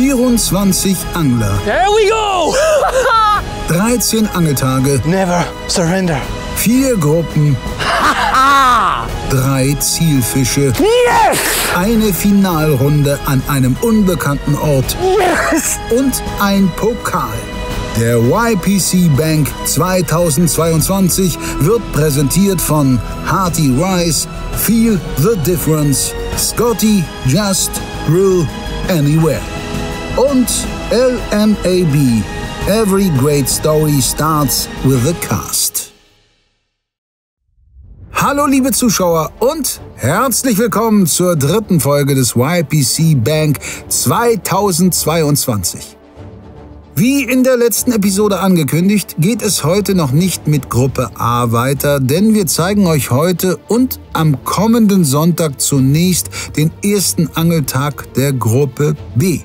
24 Angler. There we go! 13 Angeltage. Never surrender. 4 Gruppen. 3 Zielfische. Yes! Eine Finalrunde an einem unbekannten Ort. Yes! Und ein Pokal. Der YPC Bank 2022 wird präsentiert von Hearty Rice, Feel the Difference, Scotty Just Grill Anywhere und LMAB. Every great story starts with a cast. Hallo liebe Zuschauer und herzlich willkommen zur 3. Folge des YPC Bank 2022. Wie in der letzten Episode angekündigt, geht es heute noch nicht mit Gruppe A weiter, denn wir zeigen euch heute und am kommenden Sonntag zunächst den ersten Angeltag der Gruppe B.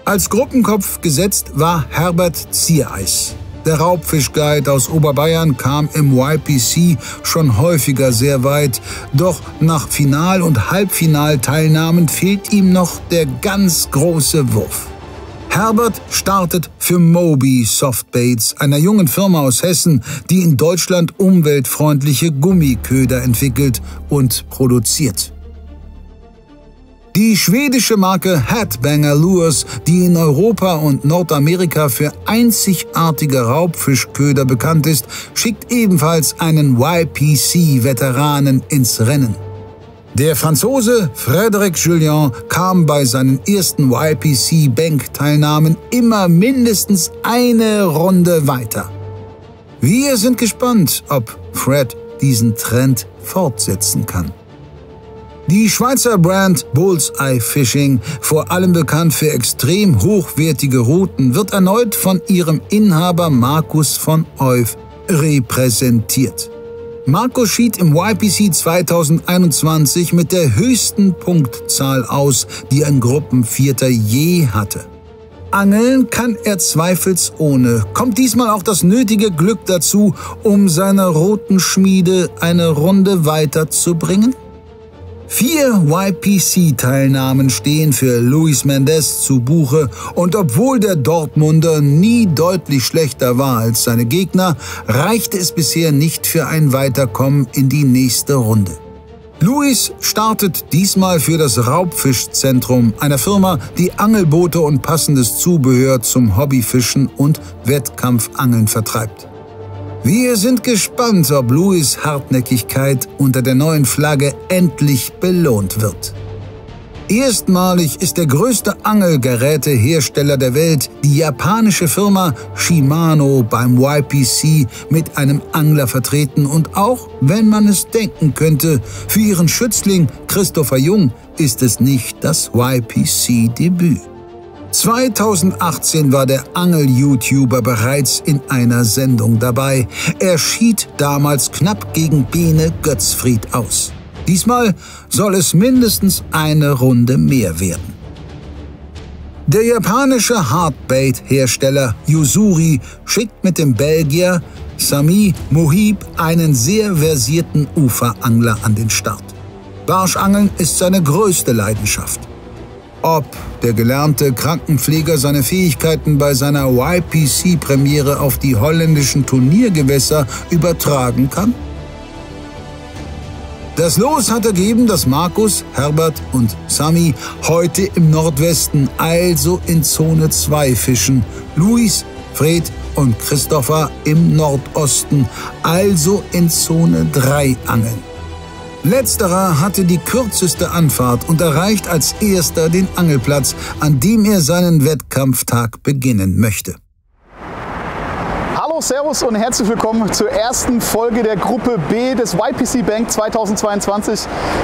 Als Gruppenkopf gesetzt war Herbert Ziereis. Der Raubfischguide aus Oberbayern kam im YPC schon häufiger sehr weit, doch nach Final- und Halbfinalteilnahmen fehlt ihm noch der ganz große Wurf. Herbert startet für Moby Softbaits, einer jungen Firma aus Hessen, die in Deutschland umweltfreundliche Gummiköder entwickelt und produziert. Die schwedische Marke Headbanger Lures, die in Europa und Nordamerika für einzigartige Raubfischköder bekannt ist, schickt ebenfalls einen YPC-Veteranen ins Rennen. Der Franzose Frédéric Julien kam bei seinen ersten YPC-Bank-Teilnahmen immer mindestens eine Runde weiter. Wir sind gespannt, ob Fred diesen Trend fortsetzen kann. Die Schweizer Brand Bullseye Fishing, vor allem bekannt für extrem hochwertige Routen, wird erneut von ihrem Inhaber Markus von Euff repräsentiert. Markus schied im YPC 2021 mit der höchsten Punktzahl aus, die ein Gruppenvierter je hatte. Angeln kann er zweifelsohne, kommt diesmal auch das nötige Glück dazu, um seine Rotenschmiede eine Runde weiterzubringen? 4 YPC-Teilnahmen stehen für Luis Mendes zu Buche und obwohl der Dortmunder nie deutlich schlechter war als seine Gegner, reichte es bisher nicht für ein Weiterkommen in die nächste Runde. Luis startet diesmal für das Raubfischzentrum, einer Firma, die Angelboote und passendes Zubehör zum Hobbyfischen und Wettkampfangeln vertreibt. Wir sind gespannt, ob Luis' Hartnäckigkeit unter der neuen Flagge endlich belohnt wird. Erstmalig ist der größte Angelgerätehersteller der Welt, die japanische Firma Shimano, beim YPC mit einem Angler vertreten und auch, wenn man es denken könnte, für ihren Schützling Christopher Jung ist es nicht das YPC-Debüt. 2018 war der Angel-YouTuber bereits in einer Sendung dabei. Er schied damals knapp gegen Bene Götzfried aus. Diesmal soll es mindestens eine Runde mehr werden. Der japanische Hardbait-Hersteller Usuri schickt mit dem Belgier Sami Mohib einen sehr versierten Uferangler an den Start. Barschangeln ist seine größte Leidenschaft. Ob der gelernte Krankenpfleger seine Fähigkeiten bei seiner YPC-Premiere auf die holländischen Turniergewässer übertragen kann? Das Los hat ergeben, dass Markus, Herbert und Sami heute im Nordwesten, also in Zone 2 fischen, Luis, Fred und Christopher im Nordosten, also in Zone 3 angeln. Letzterer hatte die kürzeste Anfahrt und erreicht als erster den Angelplatz, an dem er seinen Wettkampftag beginnen möchte. Hallo, Servus und herzlich willkommen zur ersten Folge der Gruppe B des YPC Bank 2022.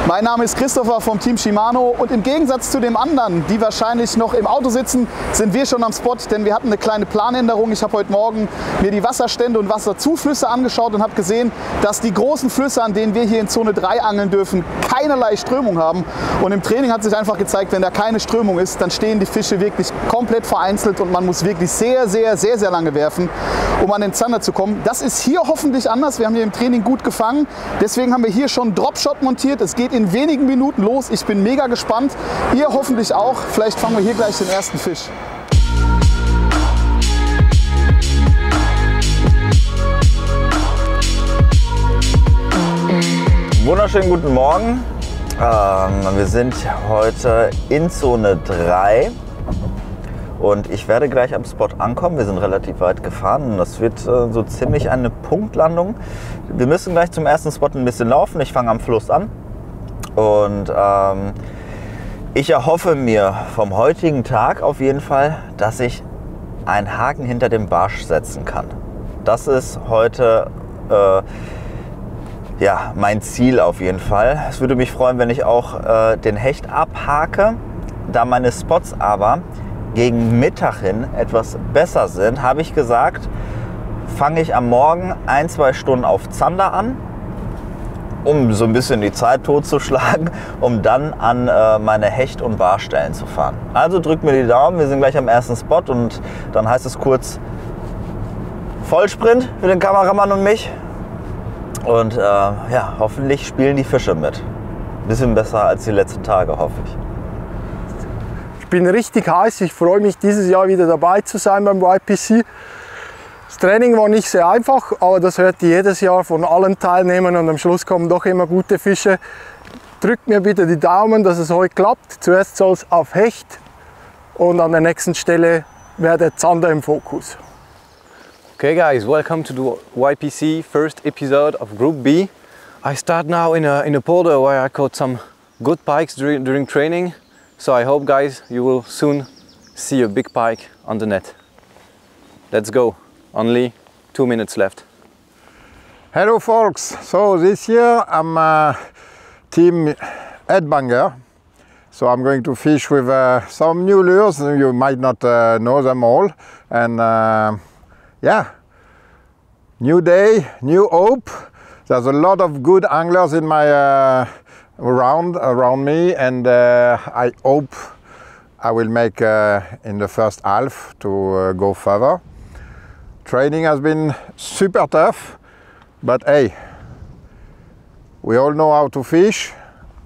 Mein Name ist Christopher vom Team Shimano und im Gegensatz zu den anderen, die wahrscheinlich noch im Auto sitzen, sind wir schon am Spot, denn wir hatten eine kleine Planänderung. Ich habe heute Morgen mir die Wasserstände und Wasserzuflüsse angeschaut und habe gesehen, dass die großen Flüsse, an denen wir hier in Zone 3 angeln dürfen, keinerlei Strömung haben. Und im Training hat sich einfach gezeigt, wenn da keine Strömung ist, dann stehen die Fische wirklich komplett vereinzelt und man muss wirklich sehr lange werfen, um an den den Zander zu kommen. Das ist hier hoffentlich anders. Wir haben hier im Training gut gefangen. Deswegen haben wir hier schon Dropshot montiert. Es geht in wenigen Minuten los. Ich bin mega gespannt. Ihr hoffentlich auch. Vielleicht fangen wir hier gleich den ersten Fisch. Wunderschönen guten Morgen. Wir sind heute in Zone 3 und ich werde gleich am Spot ankommen. Wir sind relativ weit gefahren und das wird so ziemlich eine Punktlandung. Wir müssen gleich zum ersten Spot ein bisschen laufen. Ich fange am Fluss an und ich erhoffe mir vom heutigen Tag auf jeden Fall, dass ich einen Haken hinter dem Barsch setzen kann. Das ist heute ja, mein Ziel auf jeden Fall. Es würde mich freuen, wenn ich auch den Hecht abhake. Da meine Spots aber gegen Mittag hin etwas besser sind, habe ich gesagt, fange ich am Morgen 1-2 Stunden auf Zander an, um so ein bisschen die Zeit totzuschlagen, um dann an meine Hecht- und Barstellen zu fahren. Also drückt mir die Daumen, wir sind gleich am ersten Spot und dann heißt es kurz Vollsprint für den Kameramann und mich. Und ja, hoffentlich spielen die Fische mit. Ein bisschen besser als die letzten Tage, hoffe ich. Ich bin richtig heiß. Ich freue mich, dieses Jahr wieder dabei zu sein beim YPC. Das Training war nicht sehr einfach, aber das hört ihr jedes Jahr von allen Teilnehmern und am Schluss kommen doch immer gute Fische. Drückt mir bitte die Daumen, dass es heute klappt. Zuerst soll es auf Hecht und an der nächsten Stelle wäre der Zander im Fokus. Okay guys, welcome to the YPC first episode of Group B. I start now in a polder where I caught some good pikes during training. So I hope guys you will soon see a big pike on the net. Let's go, only 2 minutes left. Hello folks, so this year I'm team headbanger. So I'm going to fish with some new lures, you might not know them all. And yeah, new day, new hope. There's a lot of good anglers in my around me, and I hope I will make in the first half to go further. Training has been super tough, but hey, we all know how to fish.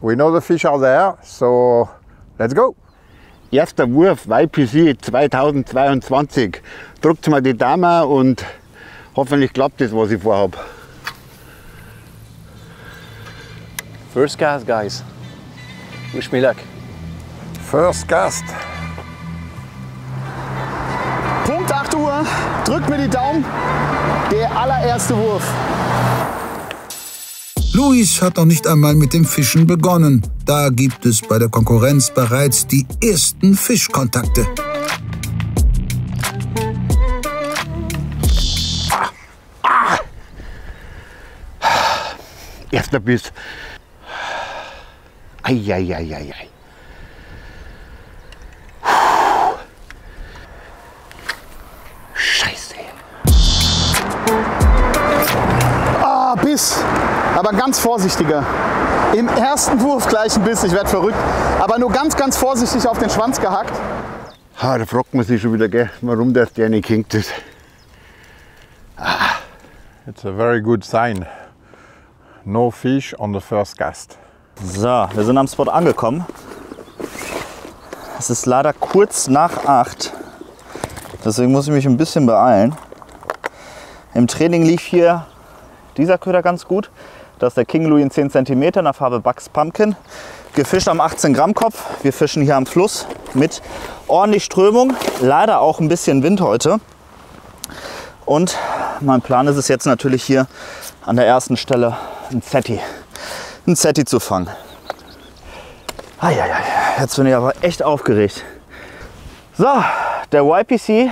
We know the fish are there, so let's go. Erster Wurf YPC 2022. Drückt mal die Daumen und hoffentlich klappt das, was ich vorhabe. First cast guys, wish me luck. First cast. Punkt 8 Uhr, drückt mir die Daumen. Der allererste Wurf. Luis hat noch nicht einmal mit dem Fischen begonnen. Da gibt es bei der Konkurrenz bereits die ersten Fischkontakte. Erster Biss. Eieieiei. Scheiße. Ah, Biss. Aber ganz vorsichtiger. Im ersten Wurf gleich ein Biss, ich werde verrückt. Aber nur ganz, ganz vorsichtig auf den Schwanz gehackt. Ha, da fragt man sich schon wieder, gell, warum der nicht hängt ist. It's a very good sign. No fish on the first cast. So, wir sind am Spot angekommen. Es ist leider kurz nach 8. Deswegen muss ich mich ein bisschen beeilen. Im Training lief hier dieser Köder ganz gut. Das ist der King Louis in 10 cm in der Farbe Bugs Pumpkin. Gefischt am 18 Gramm Kopf. Wir fischen hier am Fluss mit ordentlich Strömung. Leider auch ein bisschen Wind heute. Und mein Plan ist es jetzt natürlich hier an der ersten Stelle ein Zetti zu fangen. Eieiei, jetzt bin ich aber echt aufgeregt. So, der YPC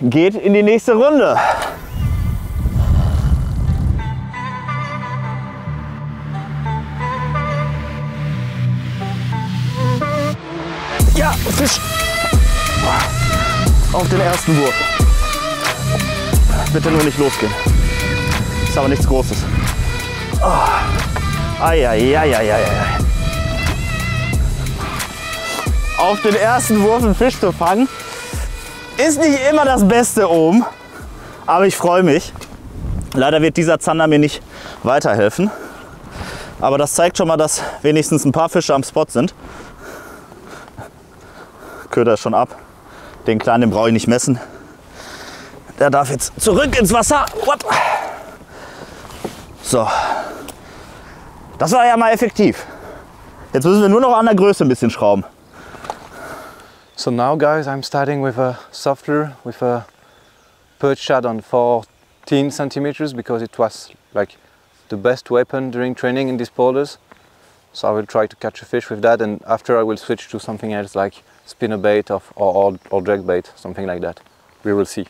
geht in die nächste Runde. Ja, Fisch. Auf den ersten Wurf. Bitte nur nicht losgehen. Ist aber nichts Großes. Oh. Eieieiei. Auf den ersten Wurf einen Fisch zu fangen, ist nicht immer das Beste oben. Aber ich freue mich. Leider wird dieser Zander mir nicht weiterhelfen. Aber das zeigt schon mal, dass wenigstens ein paar Fische am Spot sind. Köder ist schon ab. Den kleinen, den brauche ich nicht messen. Der darf jetzt zurück ins Wasser. So. Das war ja mal effektiv. Jetzt müssen wir nur noch an der Größe ein bisschen schrauben. So now guys, I'm starting with a soft lure, with a perch shad on 14 centimeters because it was like the best weapon during training in these polders. So I will try to catch a fish with that, and after I will switch to something else like spinnerbait or drag bait, something like that. We will see.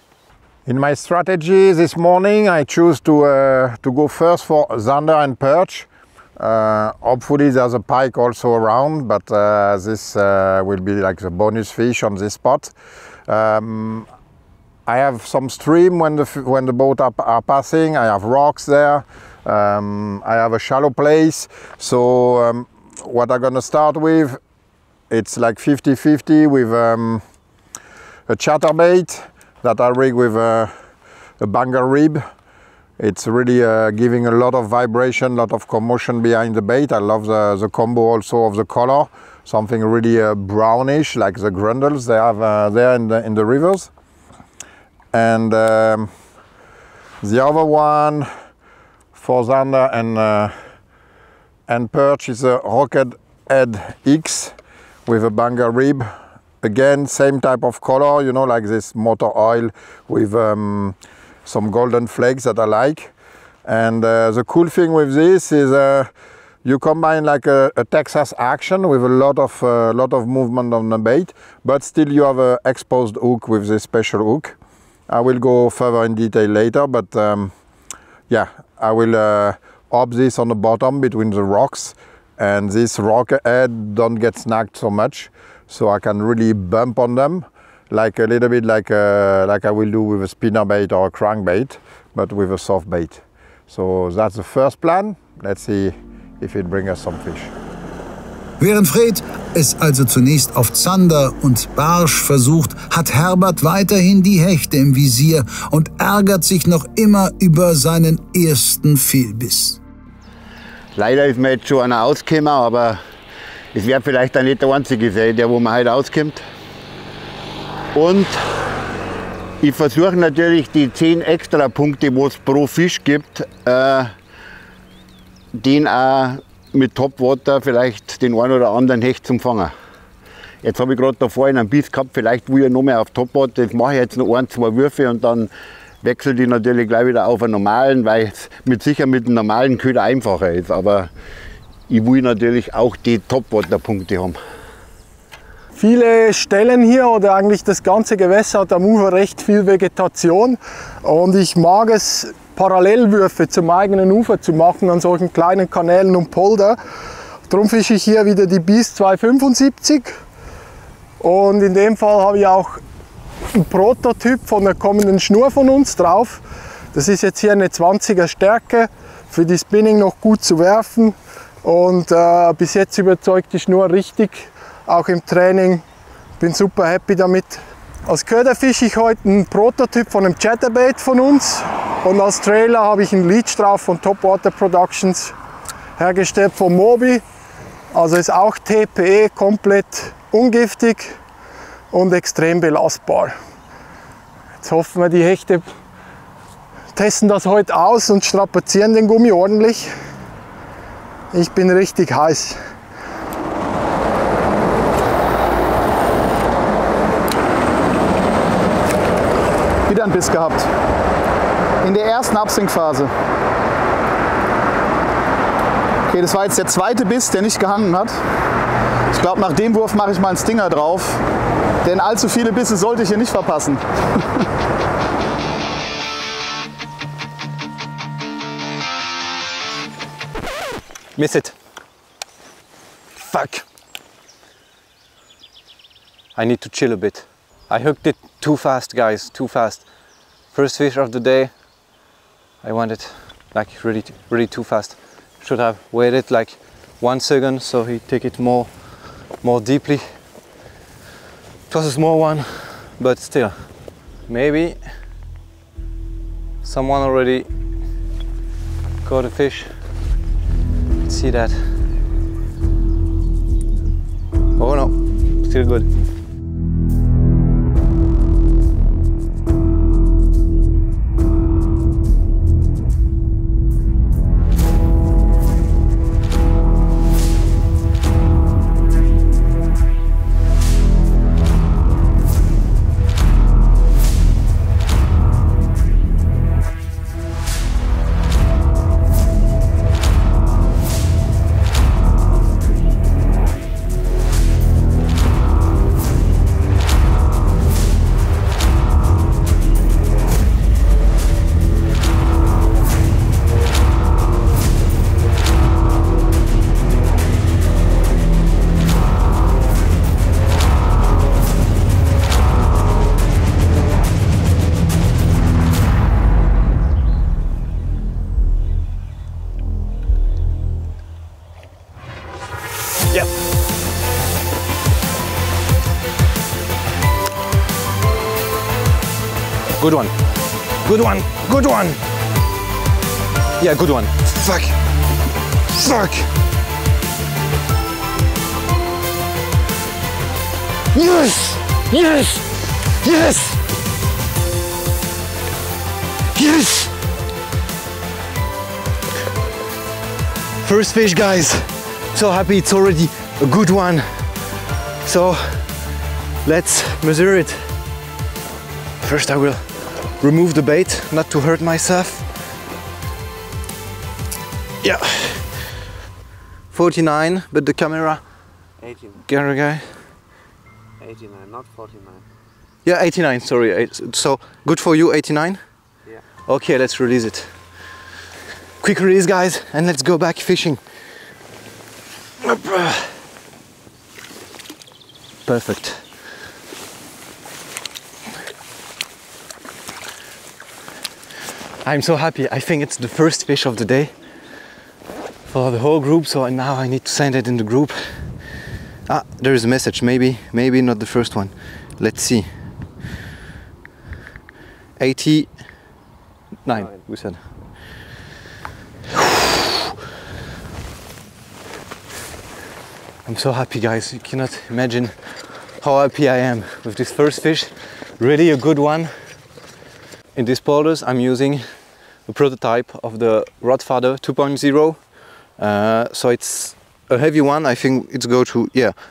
In my strategy this morning, I choose to go first for zander and perch. Hopefully there's a pike also around, but this will be like the bonus fish on this spot. I have some stream when the boat are passing. I have rocks there. I have a shallow place. So what I'm gonna start with, it's like 50-50 with a chatterbait that I rig with a banger rib. It's really giving a lot of vibration, a lot of commotion behind the bait. I love the combo also of the color, something really brownish like the grundles they have there in the rivers. And the other one for zander and perch is a Rocket Head X with a banger rib. Again, same type of color, you know, like this motor oil with some golden flakes that I like. And the cool thing with this is you combine like a Texas action with a lot of movement on the bait, but still you have an exposed hook with this special hook. I will go further in detail later, but yeah, I will up this on the bottom between the rocks, and this rocket head don't get snagged so much, so I can really bump on them, like a little bit like I will do with a spinnerbait or a crankbait, but with a soft bait. So that's the first plan. Let's see if it brings us some fish. Während Fred es also zunächst auf Zander und Barsch versucht, hat Herbert weiterhin die Hechte im Visier und ärgert sich noch immer über seinen ersten Fehlbiss. Leider ist mir jetzt schon einer ausgekommen, aber es wäre vielleicht auch nicht der einzige sein, der wo man heute auskommt. Und ich versuche natürlich die 10 extra Punkte, wo es pro Fisch gibt, den auch mit Topwater vielleicht den einen oder anderen Hecht zum Fangen. Jetzt habe ich gerade da vorhin einen Biss gehabt, vielleicht will ich noch mehr auf Topwater. Das mache ich jetzt noch 1-2 Würfe und dann wechsle ich natürlich gleich wieder auf einen normalen, weil es sicher mit einem normalen Köder einfacher ist. Aber ich will natürlich auch die Topwater-Punkte haben. Viele Stellen hier oder eigentlich das ganze Gewässer hat am Ufer recht viel Vegetation und ich mag es, Parallelwürfe zum eigenen Ufer zu machen an solchen kleinen Kanälen und Polder. Darum fische ich hier wieder die Beast 275 und in dem Fall habe ich auch einen Prototyp von der kommenden Schnur von uns drauf. Das ist jetzt hier eine 20er Stärke, für die Spinning noch gut zu werfen und bis jetzt überzeugt die Schnur richtig, auch im Training. Bin super happy damit. Als Köder fische ich heute einen Prototyp von einem Chatterbait von uns und als Trailer habe ich einen Leech drauf von Topwater Productions, hergestellt von Moby. Also ist auch TPE, komplett ungiftig und extrem belastbar. Jetzt hoffen wir, die Hechte testen das heute aus und strapazieren den Gummi ordentlich. Ich bin richtig heiß. Wieder einen Biss gehabt. In der ersten Absinkphase. Okay, das war jetzt der zweite Biss, der nicht gehangen hat. Ich glaube, nach dem Wurf mache ich mal einen Stinger drauf, denn allzu viele Bisse sollte ich hier nicht verpassen. Miss it. Fuck. I need to chill a bit. I hooked it too fast, guys, too fast. First fish of the day. I went it like really too fast. Should have waited like 1 second so he take it more deeply. It was a small one, but still. Maybe someone already caught a fish. Let's see that. Oh no, still good. Yep. Good one. Good one. Good one. Yeah, good one. Fuck. Fuck. Yes. Yes. Yes. Yes. First fish, guys. So happy, it's already a good one. So let's measure it. First I will remove the bait, not to hurt myself. Yeah. 49, but the camera. 89. Camera guy. 89, not 49. Yeah, 89, sorry. So good for you, 89? Yeah. Okay, let's release it. Quick release, guys, and let's go back fishing. Perfect. I'm so happy. I think it's the first fish of the day for the whole group, so now I need to send it in the group. Ah, there is a message. Maybe not the first one. Let's see. 89, we said. I'm so happy, guys. You cannot imagine how happy I am with this first fish. Really a good one. In these polders, I'm using a prototype of the Rodfather 2.0. So it's a heavy one. I think it's go to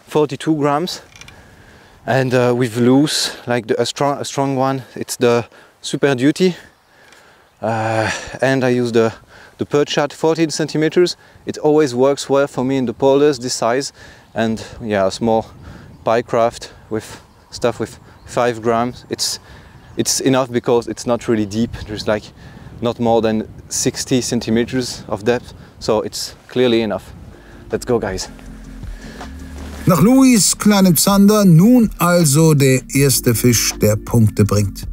42 grams. And with loose, like a strong one, it's the Super Duty. And I use the perch shot 14 centimeters. It always works well for me in the polders this size, and yeah, a small pike craft with stuff with 5 grams. It's enough because it's not really deep. There's like not more than 60 centimeters of depth, so it's clearly enough. Let's go, guys. Nach Louis kleinem Zander nun also der erste Fisch, der Punkte bringt.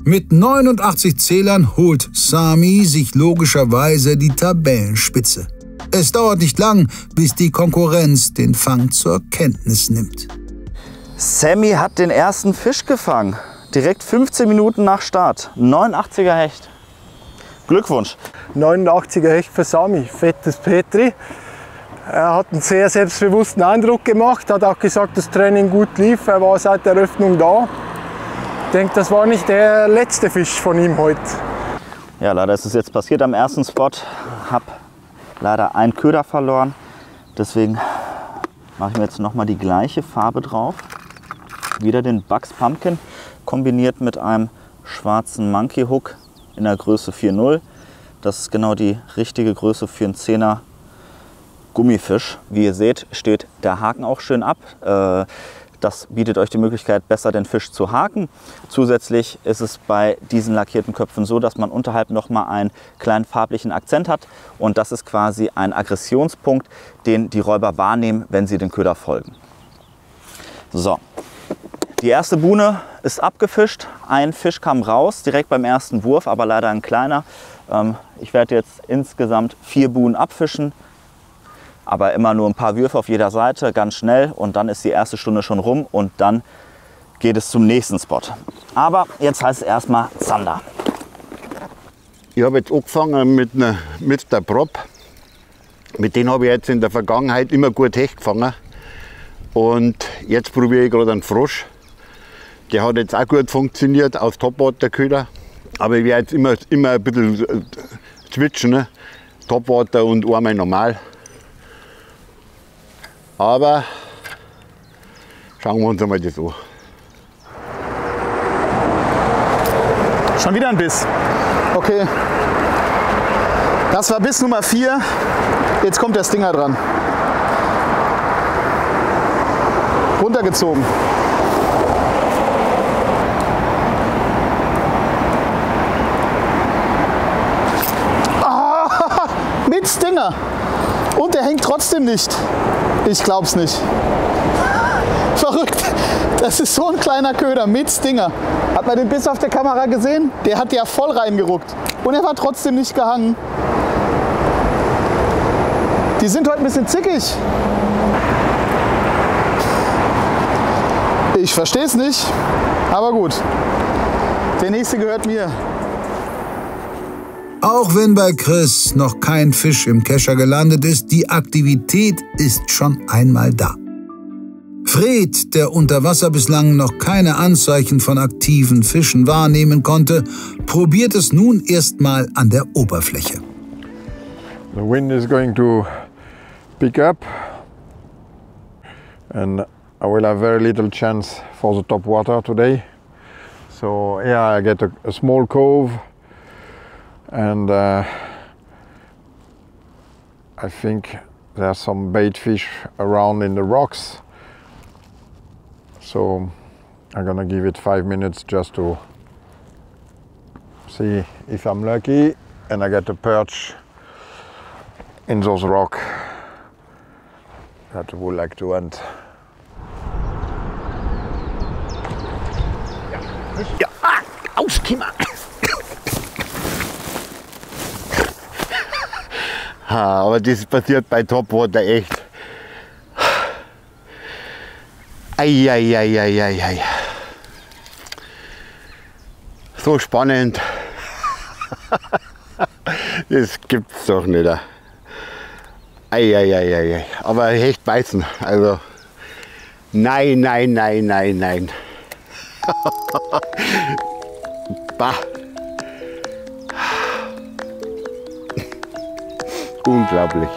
Mit 89 Zählern holt Sami sich logischerweise die Tabellenspitze. Es dauert nicht lang, bis die Konkurrenz den Fang zur Kenntnis nimmt. Sammy hat den ersten Fisch gefangen. Direkt 15 Minuten nach Start. 89er Hecht. Glückwunsch. 89er Hecht für Sami, fettes Petri. Er hat einen sehr selbstbewussten Eindruck gemacht, hat auch gesagt, das Training gut lief. Er war seit der Eröffnung da. Ich denke, das war nicht der letzte Fisch von ihm heute. Ja, leider ist es jetzt passiert am ersten Spot. Habe leider einen Köder verloren. Deswegen mache ich mir jetzt nochmal die gleiche Farbe drauf. Wieder den Bugs Pumpkin kombiniert mit einem schwarzen Monkey Hook in der Größe 4.0. Das ist genau die richtige Größe für einen 10er Gummifisch. Wie ihr seht, steht der Haken auch schön ab. Das bietet euch die Möglichkeit, besser den Fisch zu haken. Zusätzlich ist es bei diesen lackierten Köpfen so, dass man unterhalb noch mal einen kleinen farblichen Akzent hat. Und das ist quasi ein Aggressionspunkt, den die Räuber wahrnehmen, wenn sie den Köder folgen. So, die erste Buhne ist abgefischt. Ein Fisch kam raus, direkt beim ersten Wurf, aber leider ein kleiner. Ich werde jetzt insgesamt 4 Buhnen abfischen. Aber immer nur ein paar Würfe auf jeder Seite, ganz schnell, und dann ist die erste Stunde schon rum und dann geht es zum nächsten Spot. Aber jetzt heißt es erstmal Zander. Ich habe jetzt angefangen mit der Prop. Mit denen habe ich jetzt in der Vergangenheit immer gut Hecht gefangen. Und jetzt probiere ich gerade einen Frosch. Der hat jetzt auch gut funktioniert aus Topwater-Köder. Aber ich werde jetzt immer ein bisschen switchen. Ne? Topwater und einmal normal. Aber schauen wir uns einmal das an. Schon wieder ein Biss. Okay. Das war Biss Nummer 4. Jetzt kommt der Stinger dran. Runtergezogen. Ah, mit Stinger. Und der hängt trotzdem nicht. Ich glaub's nicht. Verrückt. Das ist so ein kleiner Köder mit Stinger. Hat man den Biss auf der Kamera gesehen? Der hat ja voll reingeruckt. Und er war trotzdem nicht gehangen. Die sind heute ein bisschen zickig. Ich verstehe es nicht, aber gut. Der nächste gehört mir. Auch wenn bei Chris noch kein Fisch im Kescher gelandet ist, die Aktivität ist schon einmal da. Fred, der unter Wasser bislang noch keine Anzeichen von aktiven Fischen wahrnehmen konnte, probiert es nun erstmal an der Oberfläche. The wind is going to pick up and I will have very little chance for the top water today. So yeah, I get a small cove and I think there are some bait fish around in the rocks. So I'm gonna give it 5 minutes just to see if I'm lucky and I get a perch in those rocks that I would like to hunt. Ja, aus, Kimmer! Aber das passiert bei Topwater echt. Eieieiei. So spannend. Das gibt's doch nicht. Eieieiei. Aber Hecht beißen. Also nein. Bah. Unglaublich.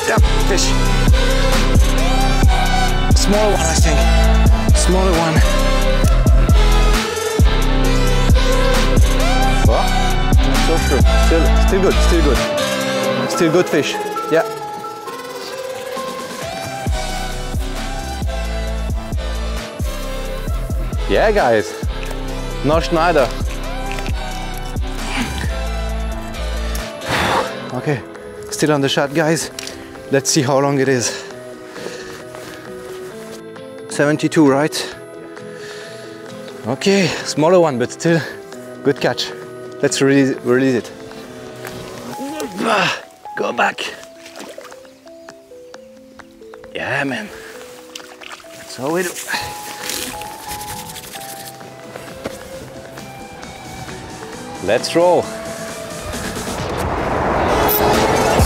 Yeah, fish. Smaller one, I think. Smaller one. What? Not so sure. Still good. Still good fish. Yeah. Yeah, guys. No Schneider. Okay, still on the shot, guys. Let's see how long it is. 72, right? Okay, smaller one, but still good catch. Let's release it. Go back. Yeah, man. That's how we do. Let's roll.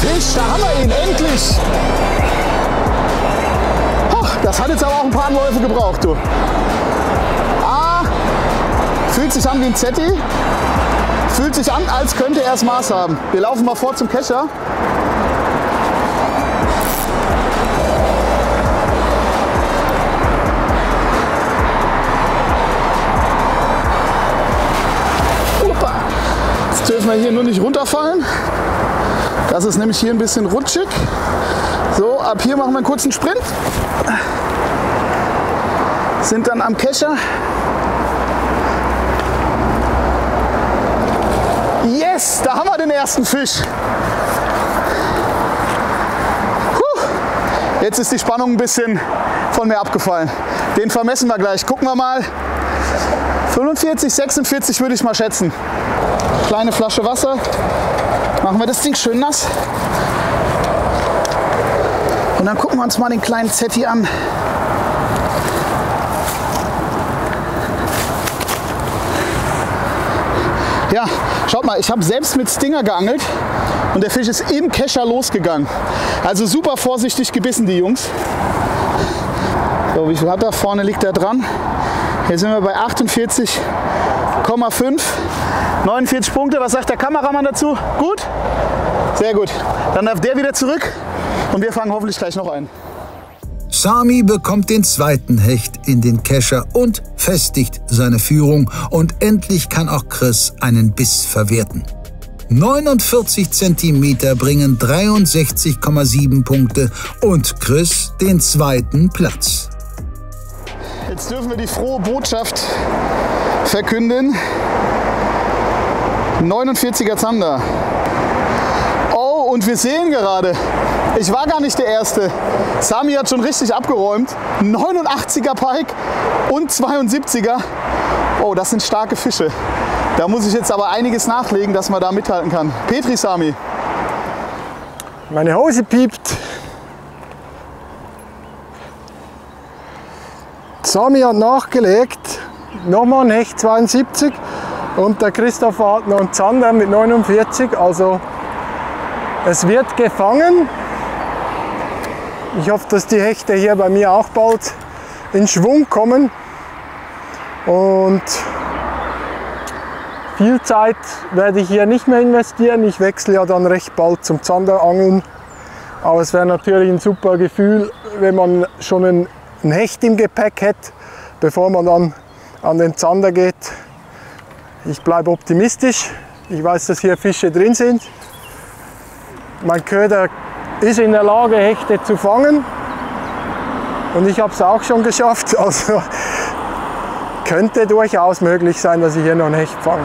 Fisch, da haben wir ihn, endlich! Ach, das hat jetzt aber auch ein paar Anläufe gebraucht, du. Ah, fühlt sich an wie ein Zetti. Fühlt sich an, als könnte er das Maß haben. Wir laufen mal vor zum Kescher. Opa. Jetzt dürfen wir hier nur nicht runterfallen. Das ist nämlich hier ein bisschen rutschig. So, ab hier machen wir einen kurzen Sprint. Sind dann am Kescher. Yes, da haben wir den ersten Fisch. Jetzt ist die Spannung ein bisschen von mir abgefallen. Den vermessen wir gleich. Gucken wir mal. 45, 46 würde ich mal schätzen. Kleine Flasche Wasser. Machen wir das Ding schön nass. Und dann gucken wir uns mal den kleinen Zetti an. Ja, schaut mal, ich habe selbst mit Stinger geangelt und der Fisch ist im Kescher losgegangen. Also super vorsichtig gebissen, die Jungs. So, wie viel hat er? Vorne liegt er dran. Hier sind wir bei 48,5. 49 Punkte. Was sagt der Kameramann dazu? Gut? Sehr gut. Dann darf der wieder zurück und wir fangen hoffentlich gleich noch ein. Sami bekommt den zweiten Hecht in den Kescher und festigt seine Führung. Und endlich kann auch Chris einen Biss verwerten. 49 Zentimeter bringen 63,7 Punkte und Chris den zweiten Platz. Jetzt dürfen wir die frohe Botschaft verkünden. 49er Zander. Oh, und wir sehen gerade, ich war gar nicht der Erste. Sami hat schon richtig abgeräumt. 89er Pike und 72er. Oh, das sind starke Fische. Da muss ich jetzt aber einiges nachlegen, dass man da mithalten kann. Petri, Sami. Meine Hose piept. Sami hat nachgelegt. Nochmal ein Hecht 72. Und der Christopher hat noch einen Zander mit 49. Also es wird gefangen. Ich hoffe, dass die Hechte hier bei mir auch bald in Schwung kommen. Und viel Zeit werde ich hier nicht mehr investieren. Ich wechsle ja dann recht bald zum Zanderangeln. Aber es wäre natürlich ein super Gefühl, wenn man schon ein Hecht im Gepäck hätte, bevor man dann an den Zander geht. Ich bleibe optimistisch. Ich weiß, dass hier Fische drin sind. Mein Köder ist in der Lage, Hechte zu fangen. Und ich habe es auch schon geschafft. Also könnte durchaus möglich sein, dass ich hier noch ein Hecht fange.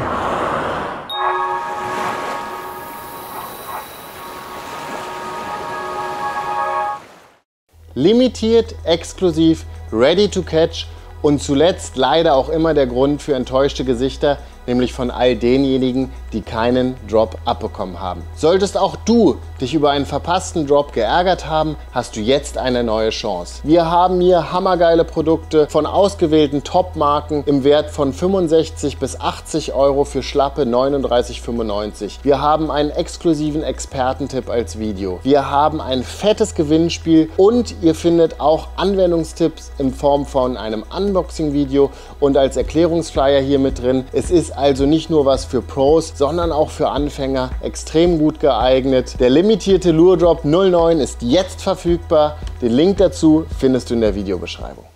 Limitiert, exklusiv, ready to catch und zuletzt leider auch immer der Grund für enttäuschte Gesichter, nämlich von all denjenigen, die keinen Drop abbekommen haben. Solltest auch du dich über einen verpassten Drop geärgert haben, hast du jetzt eine neue Chance. Wir haben hier hammergeile Produkte von ausgewählten Top-Marken im Wert von 65 bis 80 Euro für schlappe 39,95. Wir haben einen exklusiven Expertentipp als Video. Wir haben ein fettes Gewinnspiel und ihr findet auch Anwendungstipps in Form von einem Unboxing-Video und als Erklärungsflyer hier mit drin. Es ist also nicht nur was für Pros, sondern auch für Anfänger extrem gut geeignet. Der limitierte Lure Drop 09 ist jetzt verfügbar. Den Link dazu findest du in der Videobeschreibung.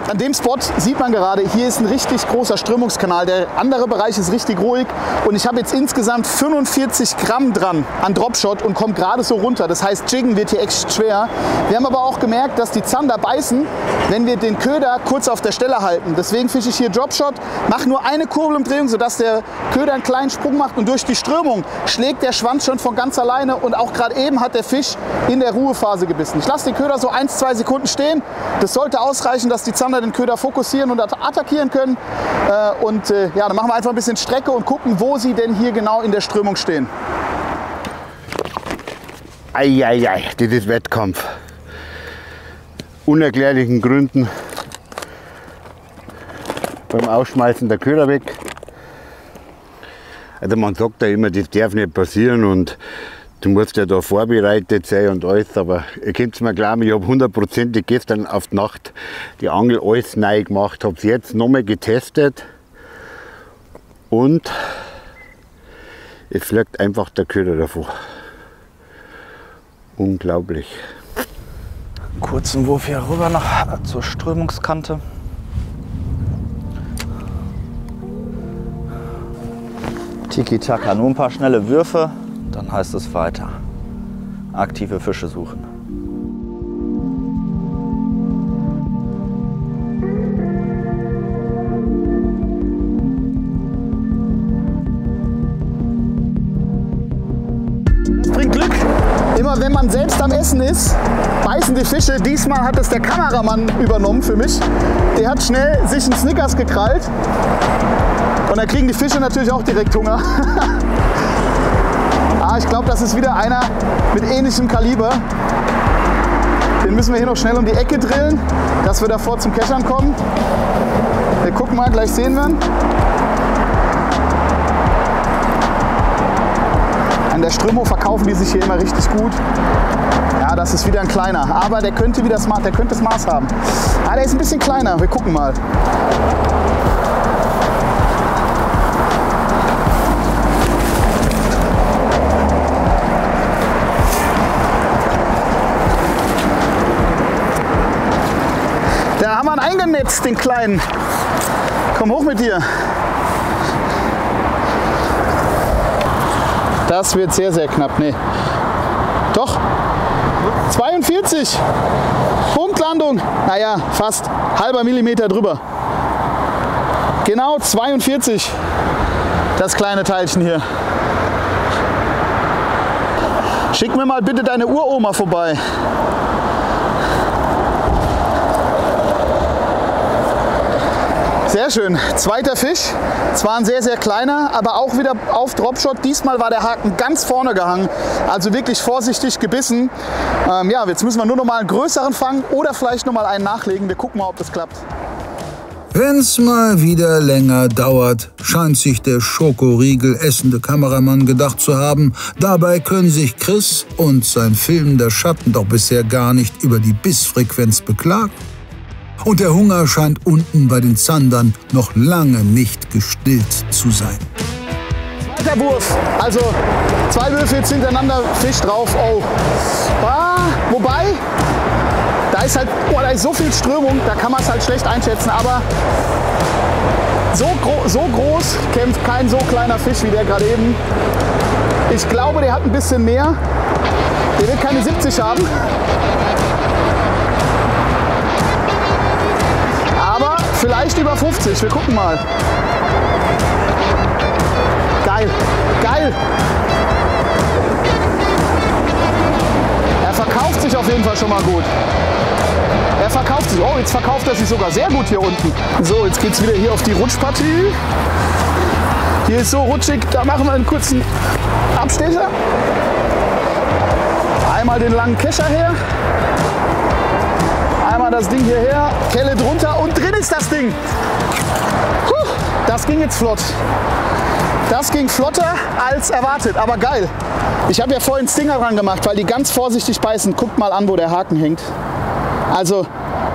An dem Spot sieht man gerade, hier ist ein richtig großer Strömungskanal. Der andere Bereich ist richtig ruhig und ich habe jetzt insgesamt 45 Gramm dran an Dropshot und komme gerade so runter. Das heißt, Jiggen wird hier echt schwer. Wir haben aber auch gemerkt, dass die Zander beißen, wenn wir den Köder kurz auf der Stelle halten. Deswegen fische ich hier Dropshot, mache nur eine Kurbelumdrehung, sodass der Köder einen kleinen Sprung macht und durch die Strömung schlägt der Schwanz schon von ganz alleine und auch gerade eben hat der Fisch in der Ruhephase gebissen. Ich lasse den Köder so 1-2 Sekunden stehen. Das sollte ausreichen, dass die Zander den Köder fokussieren und attackieren können. Ja, dann machen wir einfach ein bisschen Strecke und gucken, wo sie denn hier genau in der Strömung stehen. Eieiei, das ist Wettkampf. Unerklärlichen Gründen beim Ausschmeißen der Köder weg. Also man sagt ja immer, das darf nicht passieren und du musst ja da vorbereitet sein und alles, aber ihr könnt es mir glauben, ich habe 100% gestern auf die Nacht die Angel alles neu gemacht, habe es jetzt nochmal getestet und es fliegt einfach der Köder davon. Unglaublich. Kurzen Wurf hier rüber noch zur Strömungskante. Tiki-Taka, nur ein paar schnelle Würfe, dann heißt es weiter. Aktive Fische suchen. Das bringt Glück. Immer wenn man selbst am Essen ist, beißen die Fische. Diesmal hat es der Kameramann übernommen für mich. Der hat schnell sich einen Snickers gekrallt. Und dann kriegen die Fische natürlich auch direkt Hunger. Ich glaube, das ist wieder einer mit ähnlichem Kaliber. Den müssen wir hier noch schnell um die Ecke drillen, dass wir davor zum Keschern kommen. Wir gucken mal, gleich sehen wir ihn. An der Strömung verkaufen die sich hier immer richtig gut. Ja, das ist wieder ein kleiner, aber der könnte das Maß haben. Der ist ein bisschen kleiner, wir gucken mal. Da haben wir ihn eingenetzt, den kleinen. Komm hoch mit dir. Das wird sehr, sehr knapp. Nee. Doch. 42. Punktlandung. Naja, fast halber Millimeter drüber. Genau 42. Das kleine Teilchen hier. Schick mir mal bitte deine Uroma vorbei. Sehr schön. Zweiter Fisch. Zwar ein sehr, sehr kleiner, aber auch wieder auf Dropshot. Diesmal war der Haken ganz vorne gehangen. Also wirklich vorsichtig gebissen. Ja, jetzt müssen wir nur noch mal einen größeren fangen oder vielleicht noch mal einen nachlegen. Wir gucken mal, ob das klappt. Wenn's mal wieder länger dauert, scheint sich der Schokoriegel essende Kameramann gedacht zu haben, dabei können sich Chris und sein filmender Schatten doch bisher gar nicht über die Bissfrequenz beklagen. Und der Hunger scheint unten bei den Zandern noch lange nicht gestillt zu sein. Zweiter Wurf, also 2 Würfe jetzt hintereinander, Fisch drauf, oh. Wobei, da ist so viel Strömung, da kann man es halt schlecht einschätzen, aber so groß kämpft kein so kleiner Fisch wie der gerade eben. Ich glaube, der hat ein bisschen mehr, der wird keine 70 haben. Vielleicht über 50, wir gucken mal. Geil, geil. Er verkauft sich auf jeden Fall schon mal gut. Er verkauft sich, oh, jetzt verkauft er sich sogar sehr gut hier unten. So, jetzt geht es wieder hier auf die Rutschpartie. Hier ist so rutschig, da machen wir einen kurzen Abstecher. Einmal den langen Kescher her. Einmal das Ding hierher, Kelle drunter und drin ist das Ding. Das ging jetzt flott. Das ging flotter als erwartet, aber geil. Ich habe ja vorhin Stinger dran gemacht, weil die ganz vorsichtig beißen. Guckt mal an, wo der Haken hängt. Also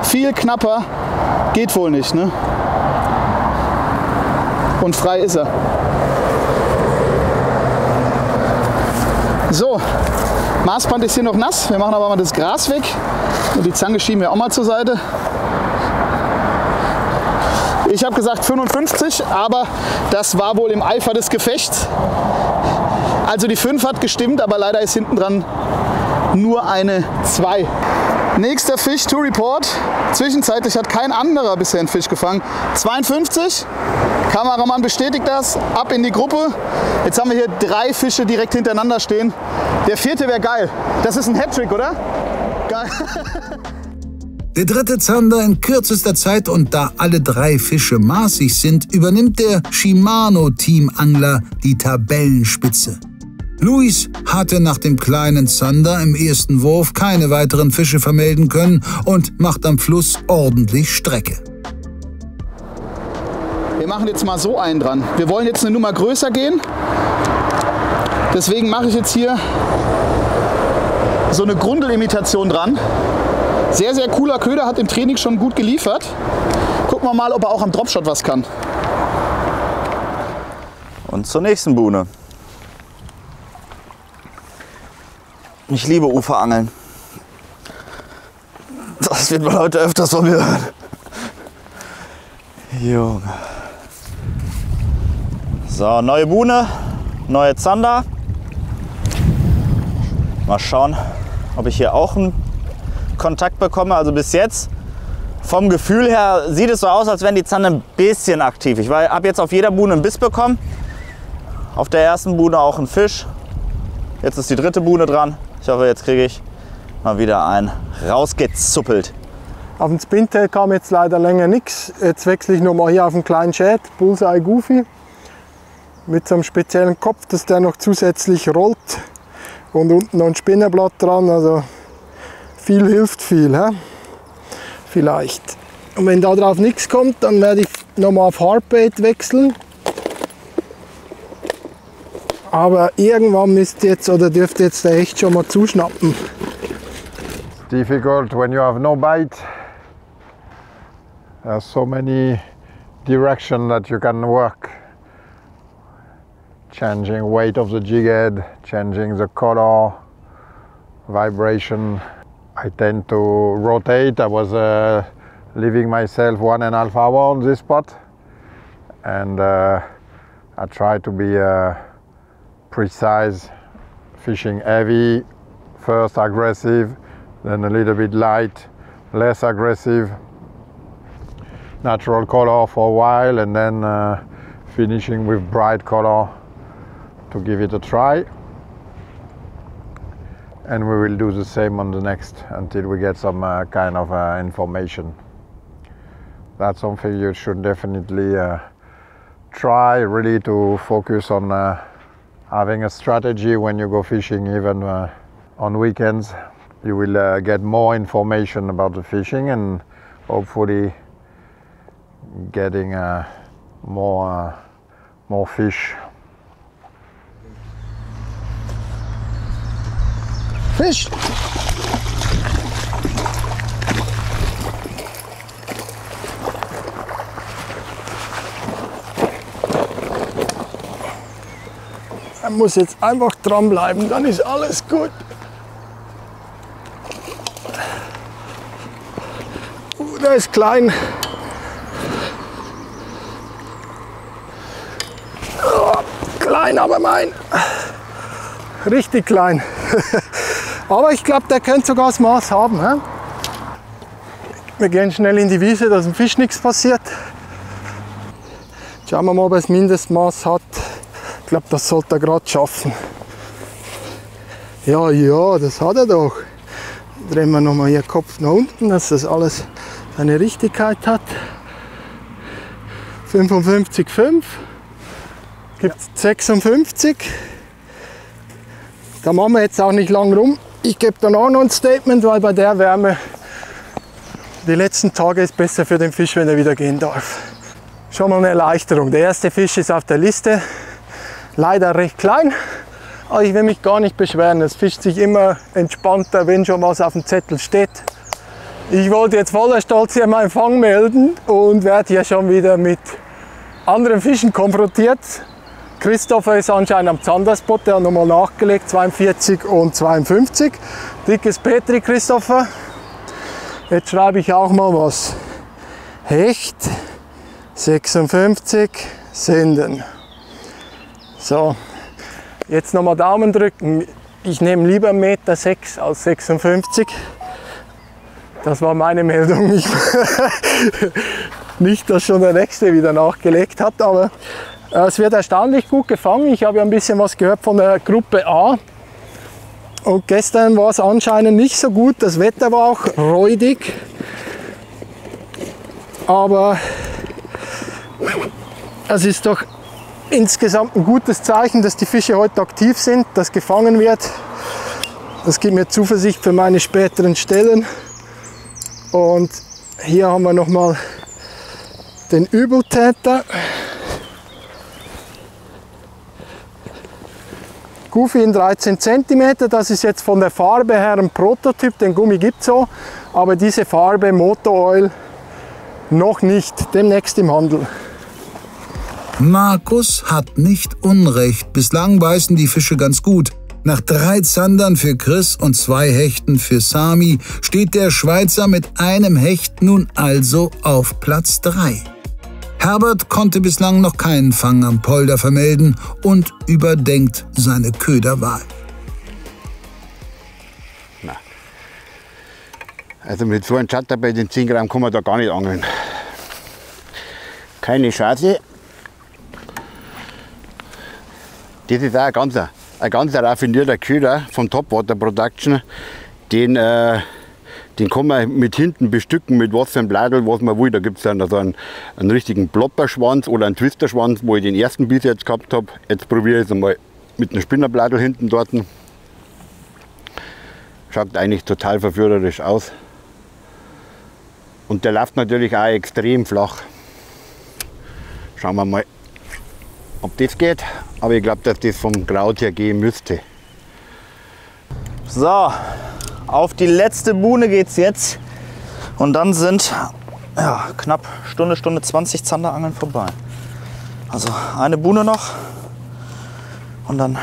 viel knapper geht wohl nicht, ne? Und frei ist er. So, Maßband ist hier noch nass. Wir machen aber mal das Gras weg. Und die Zange schieben wir auch mal zur Seite. Ich habe gesagt 55, aber das war wohl im Eifer des Gefechts. Also die 5 hat gestimmt, aber leider ist hinten dran nur eine 2. Nächster Fisch to report. Zwischenzeitlich hat kein anderer bisher einen Fisch gefangen. 52. Kameramann bestätigt das. Ab in die Gruppe. Jetzt haben wir hier 3 Fische direkt hintereinander stehen. Der 4. wäre geil. Das ist ein Hattrick, oder? Geil. Der 3. Zander in kürzester Zeit und da alle 3 Fische maßig sind, übernimmt der Shimano-Teamangler die Tabellenspitze. Luis hatte nach dem kleinen Zander im ersten Wurf keine weiteren Fische vermelden können und macht am Fluss ordentlich Strecke. machen jetzt mal so einen dran. Wir wollen jetzt eine Nummer größer gehen. Deswegen mache ich jetzt hier so eine Grundelimitation dran. Sehr, sehr cooler Köder, hat im Training schon gut geliefert. Gucken wir mal, ob er auch am Dropshot was kann. Und zur nächsten Buhne. Ich liebe Uferangeln. Das wird man heute öfters von mir hören. Junge. So, neue Buhne, neue Zander. Mal schauen, ob ich hier auch einen Kontakt bekomme. Also bis jetzt, vom Gefühl her, sieht es so aus, als wären die Zander ein bisschen aktiv. Ich habe jetzt auf jeder Buhne einen Biss bekommen. Auf der ersten Buhne auch einen Fisch. Jetzt ist die dritte Buhne dran. Ich hoffe, jetzt kriege ich mal wieder einen rausgezuppelt. Auf dem Spintail kam jetzt leider länger nichts. Jetzt wechsle ich nochmal hier auf einen kleinen Shad, Bullseye Goofy. Mit so einem speziellen Kopf, dass der noch zusätzlich rollt. Und unten noch ein Spinnerblatt dran. Also viel hilft viel. He? Vielleicht. Und wenn da drauf nichts kommt, dann werde ich nochmal auf Hardbait wechseln. Aber irgendwann müsst jetzt oder dürft jetzt der Hecht schon mal zuschnappen. Difficult when you have no bite. There's so many directions that you can work. Changing weight of the jig head, changing the color, vibration. I tend to rotate. I was leaving myself 1.5 hours on this spot, and I try to be precise, fishing heavy, first aggressive, then a little bit light, less aggressive, natural color for a while, and then finishing with bright color to give it a try. And we will do the same on the next until we get some kind of information. That's something you should definitely try, really to focus on having a strategy when you go fishing, even on weekends. You will get more information about the fishing and hopefully getting more fish. Fisch! Er muss jetzt einfach dranbleiben, dann ist alles gut. Der ist klein. Oh, klein, aber mein. Richtig klein. Aber ich glaube, der könnte sogar das Maß haben. He? Wir gehen schnell in die Wiese, dass dem Fisch nichts passiert. Schauen wir mal, ob er das Mindestmaß hat. Ich glaube, das sollte er gerade schaffen. Ja, das hat er doch. Drehen wir nochmal hier Kopf nach unten, dass das alles seine Richtigkeit hat. 55,5. Gibt 56. Da machen wir jetzt auch nicht lang rum. Ich gebe dann auch noch ein Statement, weil bei der Wärme die letzten Tage ist besser für den Fisch, wenn er wieder gehen darf. Schon mal eine Erleichterung. Der erste Fisch ist auf der Liste. Leider recht klein, aber ich will mich gar nicht beschweren. Es fischt sich immer entspannter, wenn schon was auf dem Zettel steht. Ich wollte jetzt voller Stolz hier meinen Fang melden und werde hier schon wieder mit anderen Fischen konfrontiert. Christopher ist anscheinend am Zanderspot, der hat nochmal nachgelegt, 42 und 52. Dickes Petri, Christopher. Jetzt schreibe ich auch mal was. Hecht, 56, senden. So, jetzt nochmal Daumen drücken. Ich nehme lieber 1,6 Meter als 56. Das war meine Meldung. Nicht, dass schon der nächste wieder nachgelegt hat, aber es wird erstaunlich gut gefangen. Ich habe ja ein bisschen was gehört von der Gruppe A. Und gestern war es anscheinend nicht so gut. Das Wetter war auch räudig. Aber es ist doch insgesamt ein gutes Zeichen, dass die Fische heute aktiv sind, dass gefangen wird. Das gibt mir Zuversicht für meine späteren Stellen. Und hier haben wir nochmal den Übeltäter. Goofy in 13 cm, das ist jetzt von der Farbe her ein Prototyp, den Gummi gibt es so, aber diese Farbe Motor Oil noch nicht, demnächst im Handel. Markus hat nicht Unrecht, bislang beißen die Fische ganz gut. Nach 3 Zandern für Chris und 2 Hechten für Sami steht der Schweizer mit einem Hecht nun also auf Platz 3. Herbert konnte bislang noch keinen Fang am Polder vermelden und überdenkt seine Köderwahl. Na. Also mit so einem Schatter bei den 10 Gramm kann man da gar nicht angeln. Keine Chance. Das ist auch ein ganz raffinierter Köder von Topwater Production. Den kann man mit hinten bestücken, mit was für ein Bladel, was man will. Da gibt es dann also einen richtigen Plopperschwanz oder einen Twisterschwanz, wo ich den ersten bis jetzt gehabt habe. Jetzt probiere ich es einmal mit einem Spinnerbladel hinten dort. Schaut eigentlich total verführerisch aus. Und der läuft natürlich auch extrem flach. Schauen wir mal, ob das geht. Aber ich glaube, dass das vom Kraut her gehen müsste. So, auf die letzte Buhne geht's jetzt. Und dann sind ja, knapp Stunde 20 Zanderangeln vorbei. Also eine Buhne noch. Und dann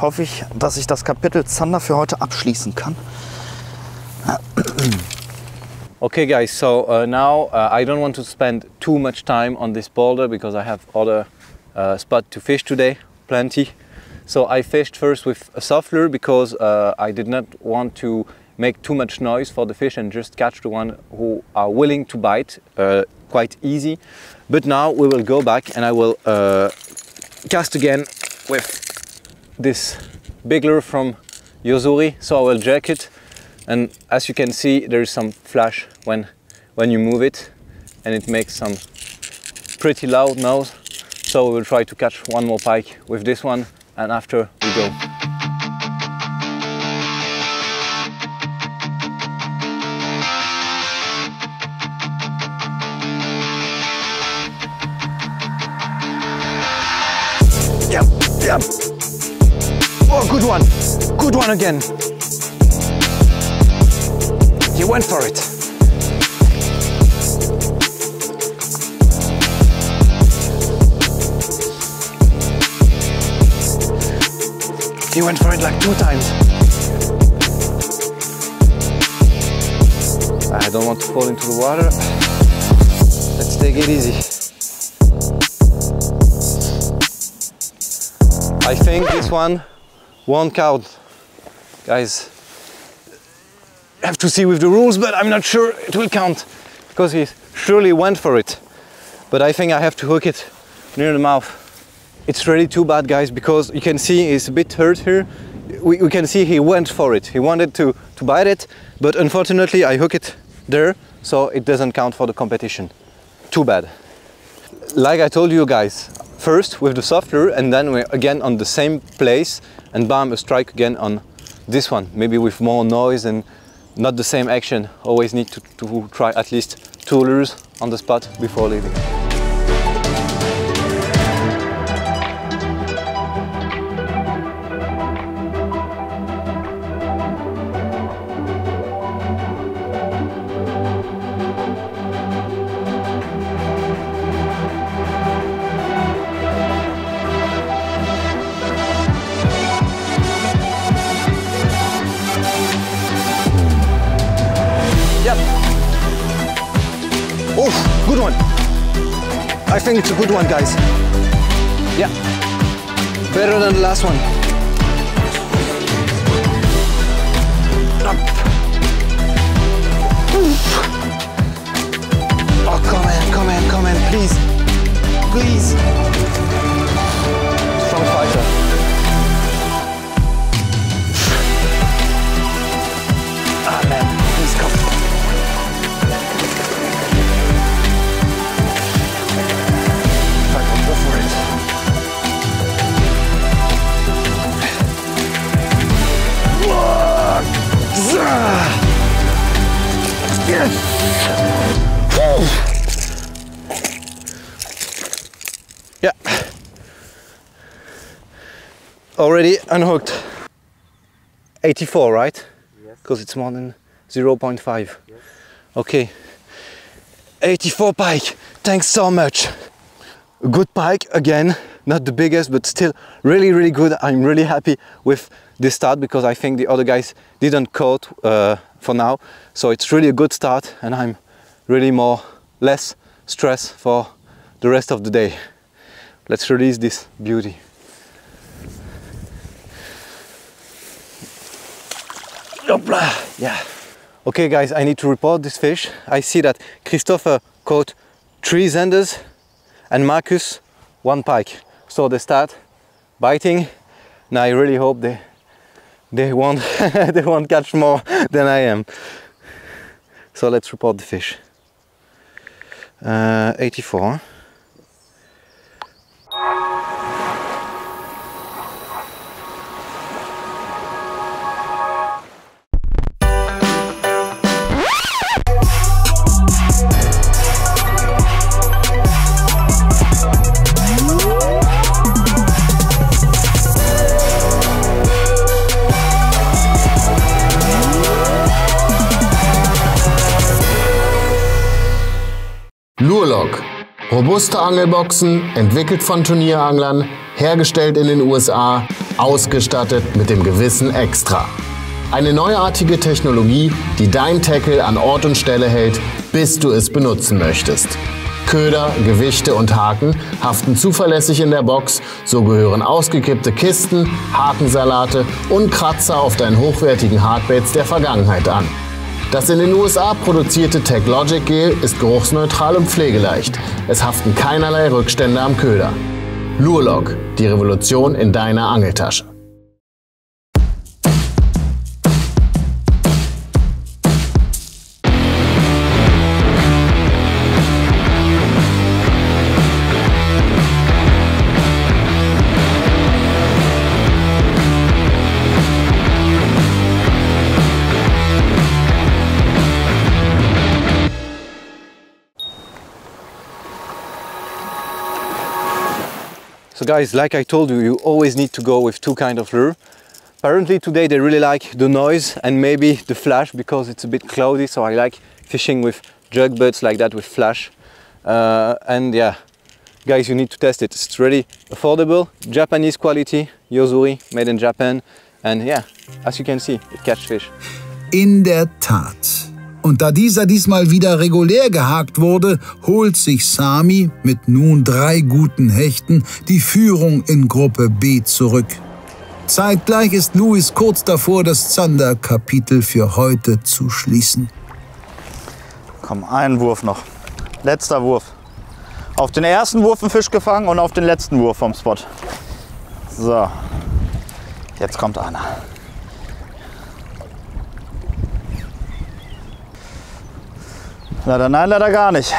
hoffe ich, dass ich das Kapitel Zander für heute abschließen kann. Okay guys, so now I don't want to spend too much time on this boulder because I have other spot to fish today, plenty. So I fished first with a soft lure because I did not want to make too much noise for the fish and just catch the one who are willing to bite quite easy. But now we will go back and I will cast again with this big lure from Yozuri. So I will jerk it, and as you can see there is some flash when you move it, and it makes some pretty loud noise. So we will try to catch one more pike with this one, and after we go. Yep. Oh, good one again. He went for it. He went for it like 2 times. I don't want to fall into the water. Let's take it easy. I think this one won't count. Guys, I have to see with the rules, but I'm not sure it will count because he surely went for it. But I think I have to hook it near the mouth. It's really too bad, guys, because you can see he's a bit hurt here. We can see he went for it. He wanted to bite it, but unfortunately I hook it there, so it doesn't count for the competition. Too bad. Like I told you guys, first with the soft lure, and then we're again on the same place, and bam, a strike again on this one. Maybe with more noise and not the same action. Always need to try at least 2 lures on the spot before leaving. Oh, good one. I think it's a good one, guys. Yeah, better than the last one. Up. Oh, come on, please. Please. Strong fighter. Ah, man, please come. Go for it. Yes! already unhooked. 84, right? Yes. Because it's more than 0.5. Yes. Okay. 84 pike. Thanks so much. A good pike again. Not the biggest, but still really, really good. I'm really happy with this start because I think the other guys didn't caught for now. So it's really a good start, and I'm really less stress for the rest of the day. Let's release this beauty. Yeah. Okay guys, I need to report this fish. I see that Christopher caught 3 zanders and Marcus 1 pike. So they start biting. Now I really hope they won't they won't catch more than I am. So let's report the fish. 84. Lure-Lock. Robuste Angelboxen, entwickelt von Turnieranglern, hergestellt in den USA, ausgestattet mit dem gewissen Extra. Eine neuartige Technologie, die dein Tackle an Ort und Stelle hält, bis du es benutzen möchtest. Köder, Gewichte und Haken haften zuverlässig in der Box, so gehören ausgekippte Kisten, Hakensalate und Kratzer auf deinen hochwertigen Hardbaits der Vergangenheit an. Das in den USA produzierte TechLogic Gel ist geruchsneutral und pflegeleicht. Es haften keinerlei Rückstände am Köder. Lure-Lock, die Revolution in deiner Angeltasche. So guys, like I told you, you always need to go with 2 kinds of lure. Apparently today they really like the noise and maybe the flash because it's a bit cloudy, so I like fishing with jug butts like that with flash. And yeah, guys, you need to test it. It's really affordable, Japanese quality, Yozuri, made in Japan. And yeah, as you can see, it catches fish. In der Tat. Und da dieser diesmal wieder regulär gehakt wurde, holt sich Sami mit nun 3 guten Hechten die Führung in Gruppe B zurück. Zeitgleich ist Luis kurz davor, das Zander-Kapitel für heute zu schließen. Komm, einen Wurf noch. Letzter Wurf. Auf den ersten Wurf einen Fisch gefangen und auf den letzten Wurf vom Spot. So, jetzt kommt einer. Leider nein, leider gar nicht.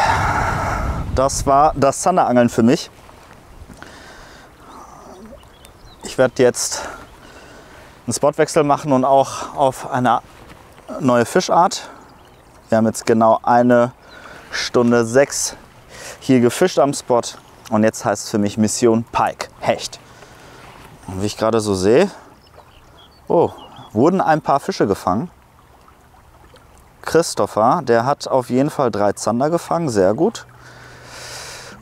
Das war das Zanderangeln für mich. Ich werde jetzt einen Spotwechsel machen und auch auf eine neue Fischart. Wir haben jetzt genau 1 Stunde 6 hier gefischt am Spot und jetzt heißt es für mich Mission Pike, Hecht. Und wie ich gerade so sehe, wurden ein paar Fische gefangen. Christopher, der hat auf jeden Fall 3 Zander gefangen, sehr gut.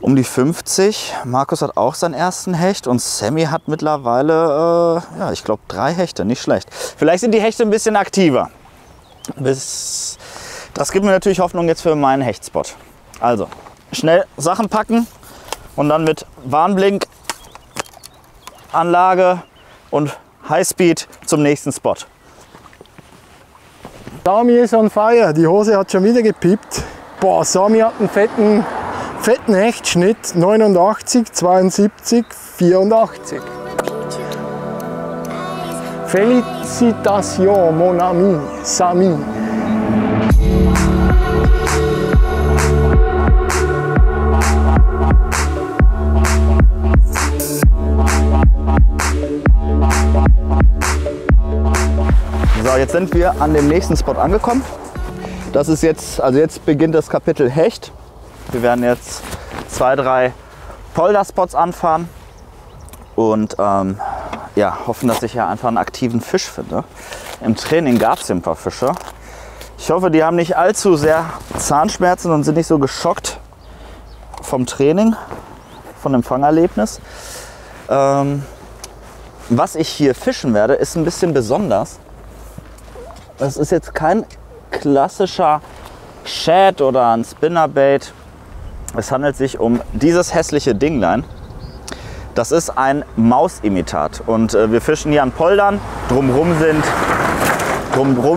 Um die 50. Markus hat auch seinen ersten Hecht und Sammy hat mittlerweile, ja, ich glaube 3 Hechte, nicht schlecht. Vielleicht sind die Hechte ein bisschen aktiver. Das gibt mir natürlich Hoffnung jetzt für meinen Hechtspot. Also, schnell Sachen packen und dann mit Warnblink-Anlage und Highspeed zum nächsten Spot. Sami ist on fire, die Hose hat schon wieder gepiept. Boah, Sami hat einen fetten Hechtschnitt, 89, 72, 84. Félicitations, mon ami, Sami. So, jetzt sind wir an dem nächsten Spot angekommen. Das ist jetzt, also jetzt beginnt das Kapitel Hecht. Wir werden jetzt 2, 3 Polderspots anfahren und ja, hoffen, dass ich ja einfach einen aktiven Fisch finde. Im Training gab es ein paar Fische. Ich hoffe, die haben nicht allzu sehr Zahnschmerzen und sind nicht so geschockt vom Training, von dem Fangerlebnis. Was ich hier fischen werde, ist ein bisschen besonders. Das ist jetzt kein klassischer Shad oder ein Spinnerbait. Es handelt sich um dieses hässliche Dinglein. Das ist ein Mausimitat und wir fischen hier an Poldern. Drumherum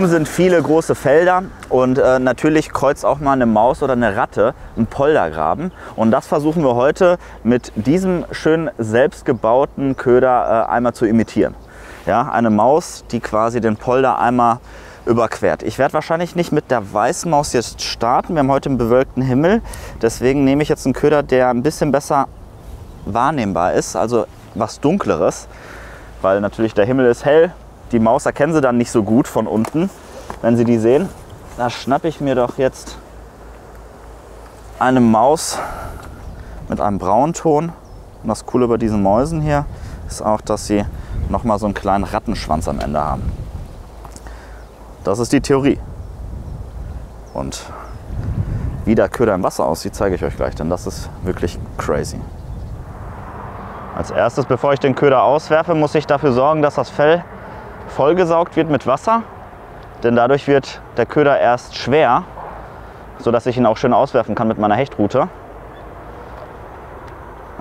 sind viele große Felder und natürlich kreuzt auch mal eine Maus oder eine Ratte einen Poldergraben. Und das versuchen wir heute mit diesem schönen selbstgebauten Köder einmal zu imitieren. Ja, eine Maus, die quasi den Polder einmal überquert. Ich werde wahrscheinlich nicht mit der Weißmaus jetzt starten. Wir haben heute einen bewölkten Himmel. Deswegen nehme ich jetzt einen Köder, der ein bisschen besser wahrnehmbar ist, also was Dunkleres, weil natürlich der Himmel ist hell. Die Maus erkennen sie dann nicht so gut von unten, wenn sie die sehen. Da schnappe ich mir doch jetzt eine Maus mit einem Braunton. Und das Coole bei diesen Mäusen hier ist auch, dass sie noch mal so einen kleinen Rattenschwanz am Ende haben. Das ist die Theorie. Und wie der Köder im Wasser aussieht, zeige ich euch gleich, denn das ist wirklich crazy. Als erstes, bevor ich den Köder auswerfe, muss ich dafür sorgen, dass das Fell vollgesaugt wird mit Wasser. Denn dadurch wird der Köder erst schwer, sodass ich ihn auch schön auswerfen kann mit meiner Hechtrute.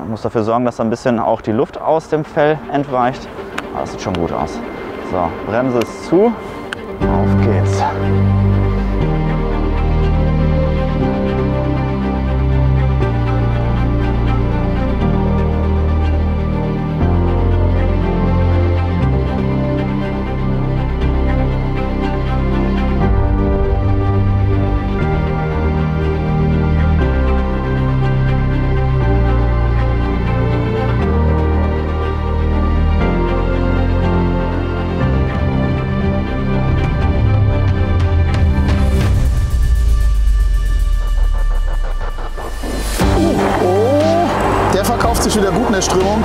Ich muss dafür sorgen, dass ein bisschen auch die Luft aus dem Fell entweicht. Aber das sieht schon gut aus. So, Bremse ist zu. Auf geht's. Sich wieder gut in der Strömung.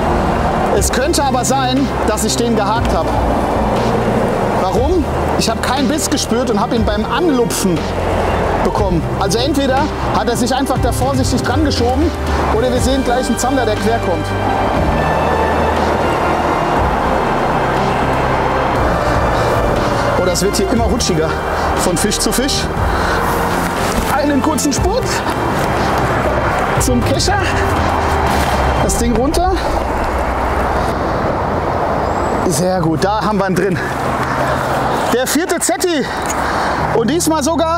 Es könnte aber sein, dass ich den gehakt habe. Warum? Ich habe keinen Biss gespürt und habe ihn beim Anlupfen bekommen. Also entweder hat er sich einfach da vorsichtig dran geschoben oder wir sehen gleich einen Zander, der quer kommt. Oh, das wird hier immer rutschiger von Fisch zu Fisch. Einen kurzen Spurt zum Kescher. Das Ding runter. Sehr gut, da haben wir ihn drin. Der 4. Zetti. Und diesmal sogar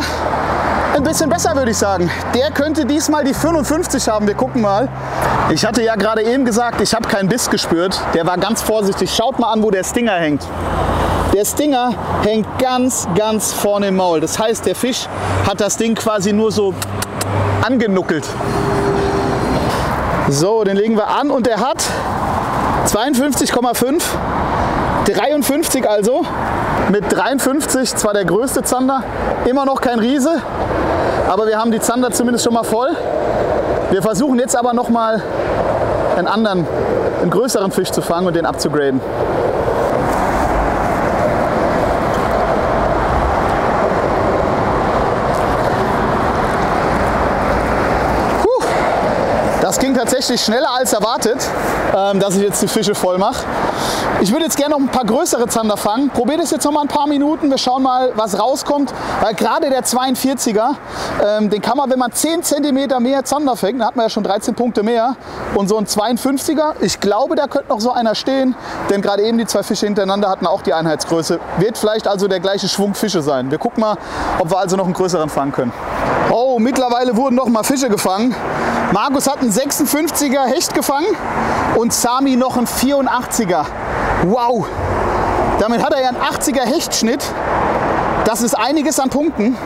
ein bisschen besser, würde ich sagen. Der könnte diesmal die 55 haben. Wir gucken mal. Ich hatte ja gerade eben gesagt, ich habe keinen Biss gespürt. Der war ganz vorsichtig. Schaut mal an, wo der Stinger hängt. Der Stinger hängt ganz, ganz vorne im Maul. Das heißt, der Fisch hat das Ding quasi nur so angenuckelt. So, den legen wir an und der hat 52,5, 53 also. Mit 53 zwar der größte Zander, immer noch kein Riese, aber wir haben die Zander zumindest schon mal voll. Wir versuchen jetzt aber noch mal einen größeren Fisch zu fangen und den abzugraden. Das ging tatsächlich schneller als erwartet, dass ich jetzt die Fische voll mache. Ich würde jetzt gerne noch ein paar größere Zander fangen. Probiert es jetzt noch mal ein paar Minuten. Wir schauen mal, was rauskommt. Weil gerade der 42er, den kann man, wenn man 10 cm mehr Zander fängt, dann hat man ja schon 13 Punkte mehr. Und so ein 52er, ich glaube, da könnte noch so einer stehen. Denn gerade eben die zwei Fische hintereinander hatten auch die Einheitsgröße. Wird vielleicht also der gleiche Schwung Fische sein. Wir gucken mal, ob wir also noch einen größeren fangen können. Oh, mittlerweile wurden noch mal Fische gefangen. Markus hat einen 56er Hecht gefangen und Sami noch einen 84er. Wow! Damit hat er ja einen 80er Hechtschnitt. Das ist einiges an Punkten.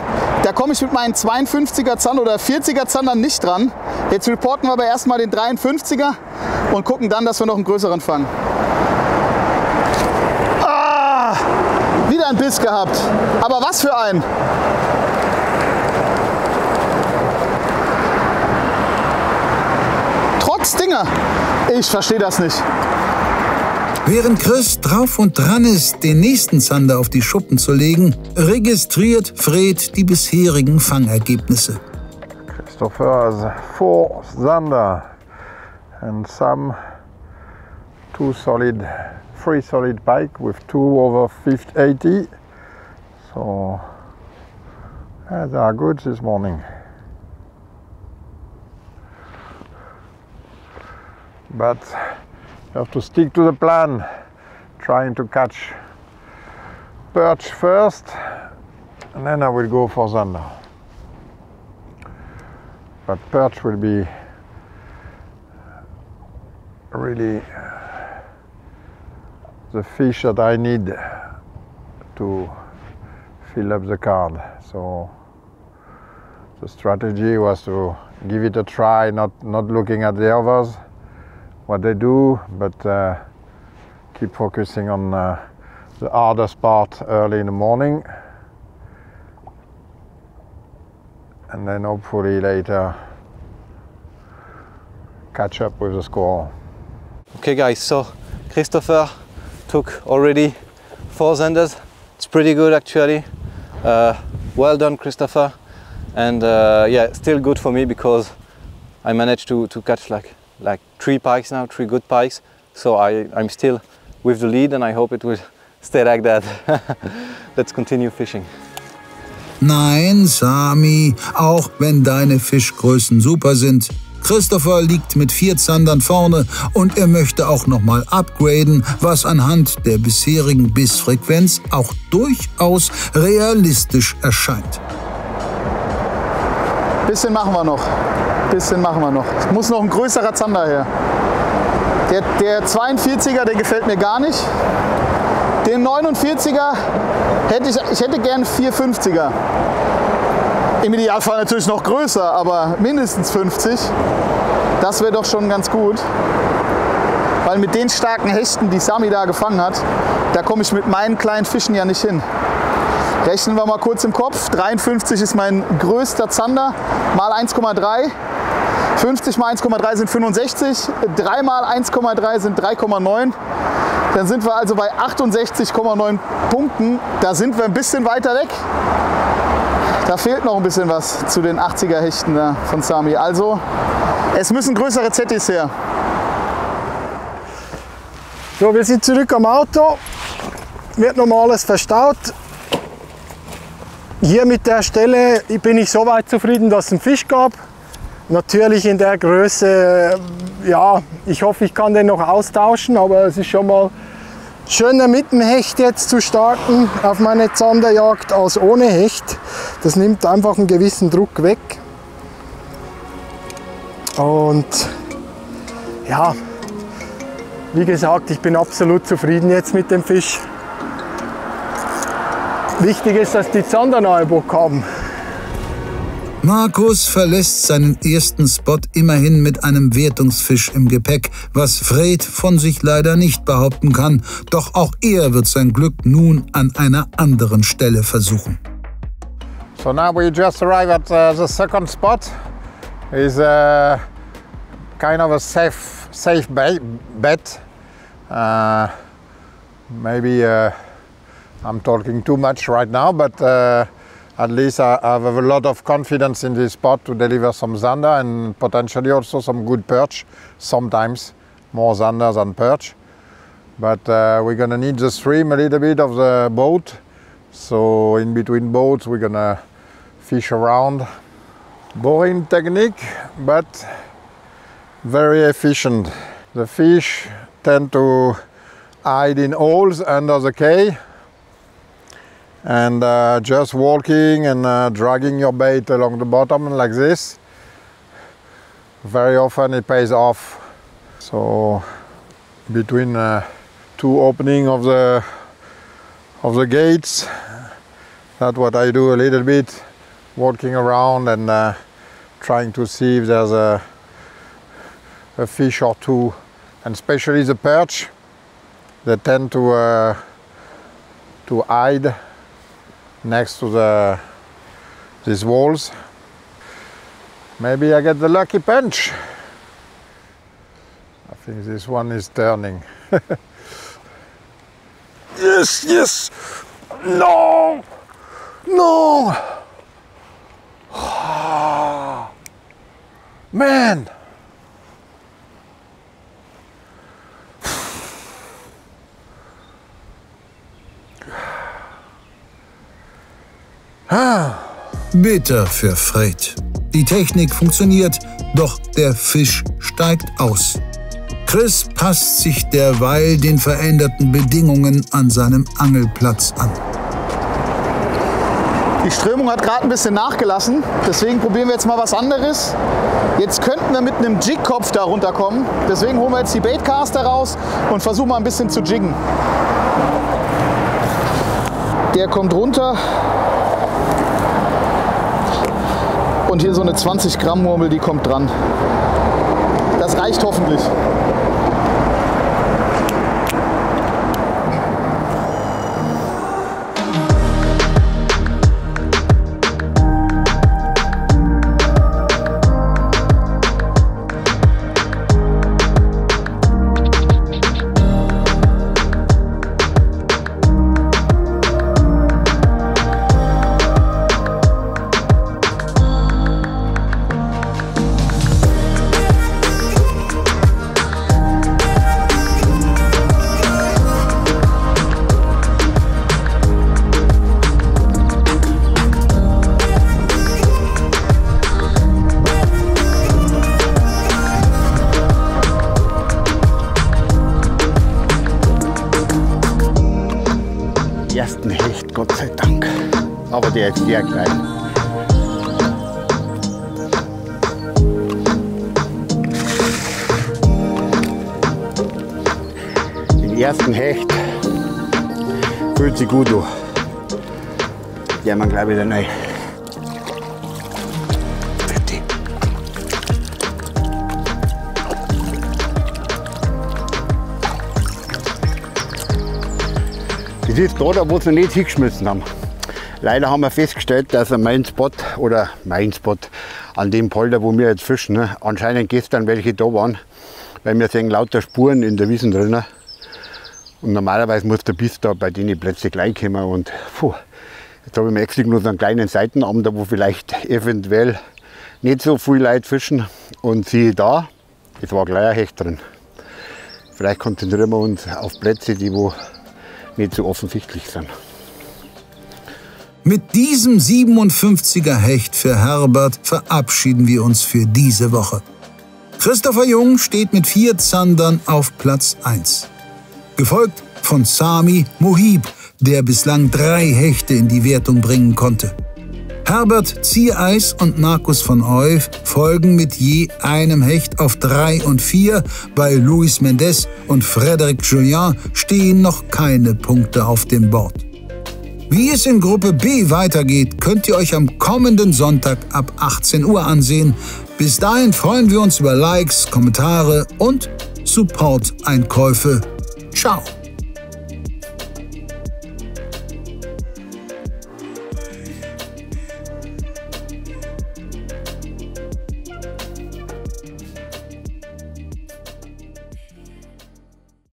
Da komme ich mit meinen 52er Zander oder 40er Zandern nicht dran. Jetzt reporten wir aber erstmal den 53er und gucken dann, dass wir noch einen größeren fangen. Ah! Wieder ein Biss gehabt. Aber was für ein! Trotz Dinger. Ich verstehe das nicht. Während Chris drauf und dran ist, den nächsten Zander auf die Schuppen zu legen, registriert Fred die bisherigen Fangergebnisse. Christopher has 4 zander and three solid pike with 2 over 80. So they are good this morning. But you have to stick to the plan, trying to catch perch first, and then I will go for zander. But perch will be really the fish that I need to fill up the card. So the strategy was to give it a try, not looking at the others, what they do, but keep focusing on the hardest part early in the morning, and then hopefully later catch up with the score. Okay guys, so Christopher took already 4 zanders. It's pretty good actually. Well done, Christopher. And yeah, still good for me because I managed to catch like 3 pikes now, 3 good pikes. So I'm still with the lead and I hope it will stay like that. Let's continue fishing. Nein, Sami, auch wenn deine Fischgrößen super sind. Christopher liegt mit 4 Zandern vorne und er möchte auch nochmal upgraden, was anhand der bisherigen Bissfrequenz auch durchaus realistisch erscheint. Bisschen machen wir noch. Bisschen machen wir noch. Es muss noch ein größerer Zander her. Der 42er, der gefällt mir gar nicht. Den 49er ich hätte gern 450er. Im Idealfall natürlich noch größer, aber mindestens 50. Das wäre doch schon ganz gut. Weil mit den starken Hechten, die Sami da gefangen hat, da komme ich mit meinen kleinen Fischen ja nicht hin. Rechnen wir mal kurz im Kopf. 53 ist mein größter Zander, mal 1,3. 50 mal 1,3 sind 65. 3 mal 1,3 sind 3,9. Dann sind wir also bei 68,9 Punkten. Da sind wir ein bisschen weiter weg. Da fehlt noch ein bisschen was zu den 80er Hechten da von Sami. Also, es müssen größere Zettis her. So, wir sind zurück am Auto. Wird nochmal alles verstaut. Hier mit der Stelle bin ich so weit zufrieden, dass es einen Fisch gab. Natürlich in der Größe, ja, ich hoffe, ich kann den noch austauschen, aber es ist schon mal schöner mit dem Hecht jetzt zu starten auf meine Zanderjagd als ohne Hecht. Das nimmt einfach einen gewissen Druck weg. Und ja, wie gesagt, ich bin absolut zufrieden jetzt mit dem Fisch. Wichtig ist, dass die Zander neue Bock haben. Markus verlässt seinen ersten Spot immerhin mit einem Wertungsfisch im Gepäck, was Fred von sich leider nicht behaupten kann. Doch auch er wird sein Glück nun an einer anderen Stelle versuchen. So now we just arrived at the second spot. It's kind of a safe bet. Maybe I'm talking too much right now, but at least I have a lot of confidence in this spot to deliver some zander and potentially also some good perch. Sometimes more zander than perch. But we're gonna need the stream a little bit of the boat. So in between boats we're gonna fish around. Boring technique, but very efficient. The fish tend to hide in holes under the quay. And just walking and dragging your bait along the bottom like this, very often it pays off. So between 2 opening of the gates, that's what I do a little bit, walking around and trying to see if there's a fish or two, and especially the perch, they tend to hide next to these walls. Maybe I get the lucky punch. I think this one is turning. Yes, yes. No. No. Oh, man. Bitter für Fred. Die Technik funktioniert, doch der Fisch steigt aus. Chris passt sich derweil den veränderten Bedingungen an seinem Angelplatz an. Die Strömung hat gerade ein bisschen nachgelassen, deswegen probieren wir jetzt mal was anderes. Jetzt könnten wir mit einem Jigkopf da runterkommen, deswegen holen wir jetzt die Baitcaster raus und versuchen mal ein bisschen zu jiggen. Der kommt runter. Und hier so eine 20 Gramm Murmel, die kommt dran. Das reicht hoffentlich. Ersten Hecht, Gott sei Dank. Aber der ist sehr klein. Den ersten Hecht fühlt sich gut an. Der man gleich wieder rein. Das ist da, wo sie nicht hingeschmissen haben. Leider haben wir festgestellt, dass mein Spot, an dem Polder, wo wir jetzt fischen, ne, anscheinend gestern welche da waren, weil wir sehen lauter Spuren in der Wiesen drin. Und normalerweise muss der Biss da bei den Plätzen gleich kommen. Und jetzt habe ich mir extra nur so einen kleinen Seitenarm, da wo vielleicht eventuell nicht so viele Leute fischen. Und siehe da, es war gleich ein Hecht drin. Vielleicht konzentrieren wir uns auf Plätze, die wo nicht so offensichtlich sind. Mit diesem 57er Hecht für Herbert verabschieden wir uns für diese Woche. Christopher Jung steht mit 4 Zandern auf Platz 1. Gefolgt von Sami Mohib, der bislang 3 Hechte in die Wertung bringen konnte. Herbert Ziereis und Markus von Euff folgen mit je einem Hecht auf 3 und 4. Bei Luis Mendes und Frédéric Julien stehen noch keine Punkte auf dem Board. Wie es in Gruppe B weitergeht, könnt ihr euch am kommenden Sonntag ab 18 Uhr ansehen. Bis dahin freuen wir uns über Likes, Kommentare und Support-Einkäufe. Ciao!